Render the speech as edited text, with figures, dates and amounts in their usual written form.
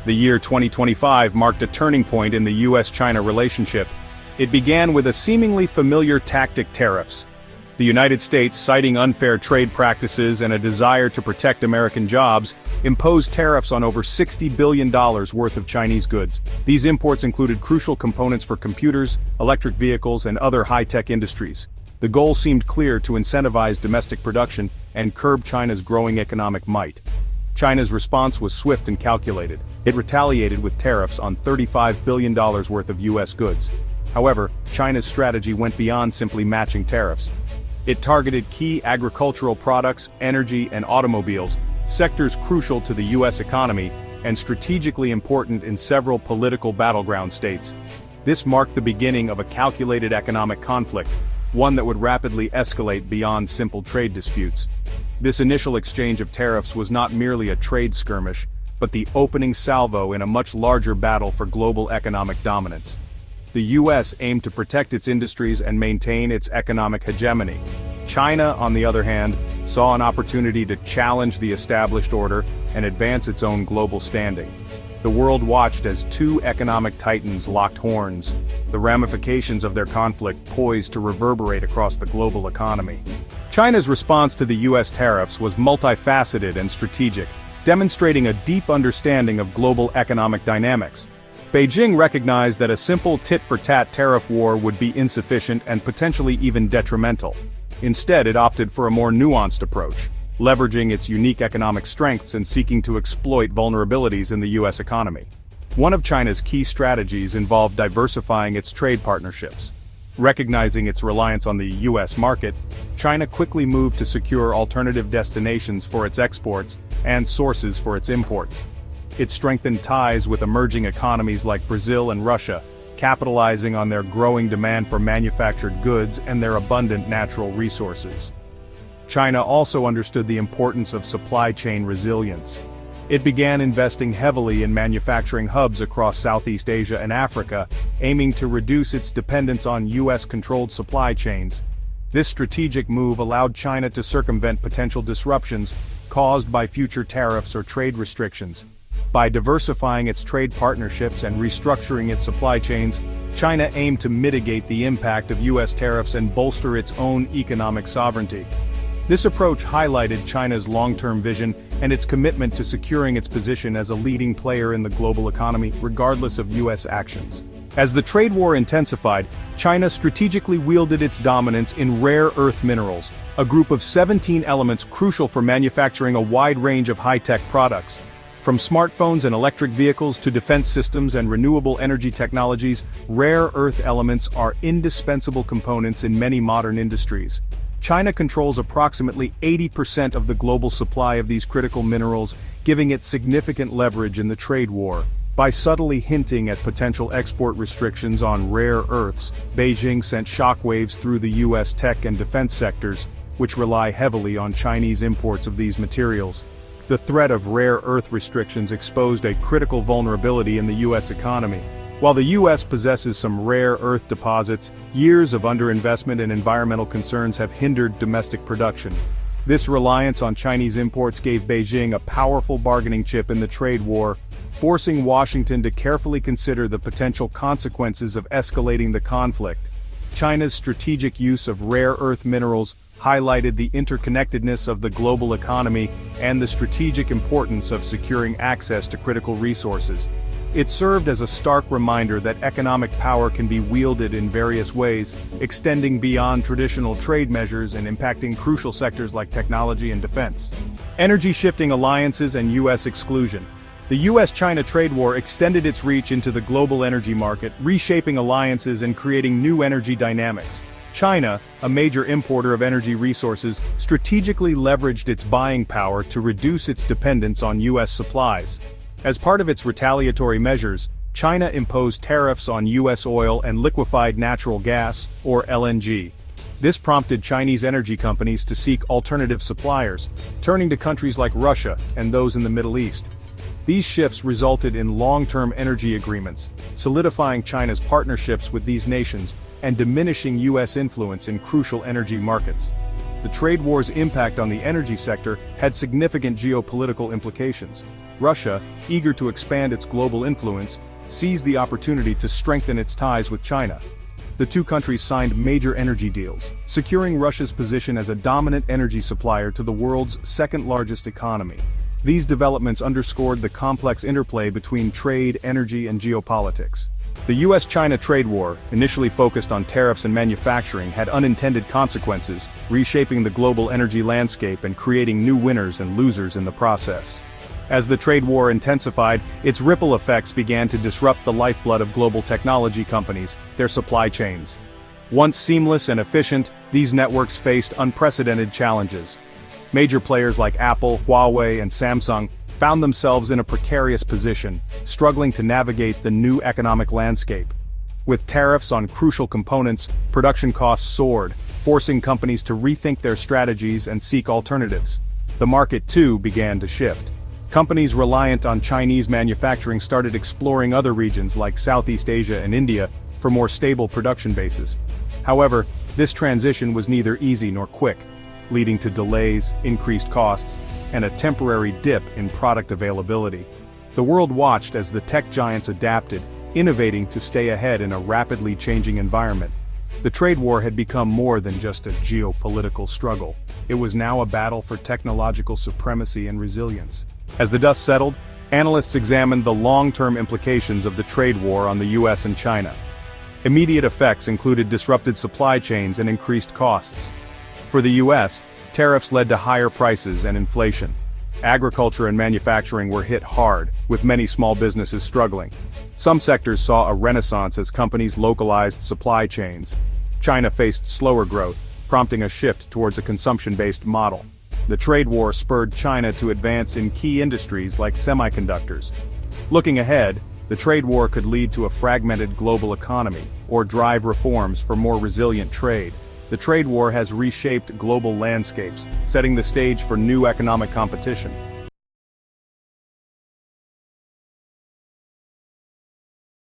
The year 2025 marked a turning point in the U.S.-China relationship. It began with a seemingly familiar tactic: tariffs. The United States, citing unfair trade practices and a desire to protect American jobs, imposed tariffs on over $60 billion worth of Chinese goods. These imports included crucial components for computers, electric vehicles, and other high-tech industries. The goal seemed clear: to incentivize domestic production and curb China's growing economic might. China's response was swift and calculated. It retaliated with tariffs on $35 billion worth of U.S. goods. However, China's strategy went beyond simply matching tariffs. It targeted key agricultural products, energy, and automobiles, sectors crucial to the U.S. economy and strategically important in several political battleground states. This marked the beginning of a calculated economic conflict, one that would rapidly escalate beyond simple trade disputes. This initial exchange of tariffs was not merely a trade skirmish, but the opening salvo in a much larger battle for global economic dominance. The U.S. aimed to protect its industries and maintain its economic hegemony. China, on the other hand, saw an opportunity to challenge the established order and advance its own global standing. The world watched as two economic titans locked horns, the ramifications of their conflict poised to reverberate across the global economy. China's response to the U.S. tariffs was multifaceted and strategic, demonstrating a deep understanding of global economic dynamics. Beijing recognized that a simple tit-for-tat tariff war would be insufficient and potentially even detrimental. Instead, it opted for a more nuanced approach, leveraging its unique economic strengths and seeking to exploit vulnerabilities in the U.S. economy. One of China's key strategies involved diversifying its trade partnerships. Recognizing its reliance on the U.S. market, China quickly moved to secure alternative destinations for its exports and sources for its imports. It strengthened ties with emerging economies like Brazil and Russia, capitalizing on their growing demand for manufactured goods and their abundant natural resources. China also understood the importance of supply chain resilience. It began investing heavily in manufacturing hubs across Southeast Asia and Africa, aiming to reduce its dependence on U.S.-controlled supply chains. This strategic move allowed China to circumvent potential disruptions caused by future tariffs or trade restrictions. By diversifying its trade partnerships and restructuring its supply chains, China aimed to mitigate the impact of U.S. tariffs and bolster its own economic sovereignty. This approach highlighted China's long-term vision and its commitment to securing its position as a leading player in the global economy, regardless of U.S. actions. As the trade war intensified, China strategically wielded its dominance in rare earth minerals, a group of 17 elements crucial for manufacturing a wide range of high-tech products. From smartphones and electric vehicles to defense systems and renewable energy technologies, rare earth elements are indispensable components in many modern industries. China controls approximately 80% of the global supply of these critical minerals, giving it significant leverage in the trade war. By subtly hinting at potential export restrictions on rare earths, Beijing sent shockwaves through the U.S. tech and defense sectors, which rely heavily on Chinese imports of these materials. The threat of rare earth restrictions exposed a critical vulnerability in the U.S. economy. While the U.S. possesses some rare earth deposits, years of underinvestment and environmental concerns have hindered domestic production. This reliance on Chinese imports gave Beijing a powerful bargaining chip in the trade war, forcing Washington to carefully consider the potential consequences of escalating the conflict. China's strategic use of rare earth minerals highlighted the interconnectedness of the global economy and the strategic importance of securing access to critical resources. It served as a stark reminder that economic power can be wielded in various ways, extending beyond traditional trade measures and impacting crucial sectors like technology and defense. Energy-shifting alliances and U.S. exclusion. The U.S. China Trade War extended its reach into the global energy market, reshaping alliances and creating new energy dynamics. China, a major importer of energy resources, strategically leveraged its buying power to reduce its dependence on U.S. supplies. As part of its retaliatory measures, China imposed tariffs on U.S. oil and liquefied natural gas, or LNG. This prompted Chinese energy companies to seek alternative suppliers, turning to countries like Russia and those in the Middle East. These shifts resulted in long-term energy agreements, solidifying China's partnerships with these nations and diminishing U.S. influence in crucial energy markets. the trade war's impact on the energy sector had significant geopolitical implications. Russia, eager to expand its global influence, seized the opportunity to strengthen its ties with China. The two countries signed major energy deals, securing Russia's position as a dominant energy supplier to the world's second-largest economy. These developments underscored the complex interplay between trade, energy, and geopolitics. The U.S. China Trade War, initially focused on tariffs and manufacturing, had unintended consequences, reshaping the global energy landscape and creating new winners and losers in the process. As the trade war intensified, its ripple effects began to disrupt the lifeblood of global technology companies, their supply chains. Once seamless and efficient, these networks faced unprecedented challenges. Major players like Apple, Huawei, and Samsung found themselves in a precarious position, struggling to navigate the new economic landscape. With tariffs on crucial components, production costs soared, forcing companies to rethink their strategies and seek alternatives. The market, too, began to shift. Companies reliant on Chinese manufacturing started exploring other regions like Southeast Asia and India for more stable production bases. However, this transition was neither easy nor quick, leading to delays, increased costs, and a temporary dip in product availability. The world watched as the tech giants adapted, innovating to stay ahead in a rapidly changing environment. The trade war had become more than just a geopolitical struggle. It was now a battle for technological supremacy and resilience. As the dust settled, analysts examined the long-term implications of the trade war on the U.S. and China. Immediate effects included disrupted supply chains and increased costs. For the U.S., tariffs led to higher prices and inflation. Agriculture and manufacturing were hit hard, with many small businesses struggling. Some sectors saw a renaissance as companies localized supply chains. China faced slower growth, prompting a shift towards a consumption-based model. The trade war spurred China to advance in key industries like semiconductors. Looking ahead, the trade war could lead to a fragmented global economy, or drive reforms for more resilient trade. The trade war has reshaped global landscapes, setting the stage for new economic competition.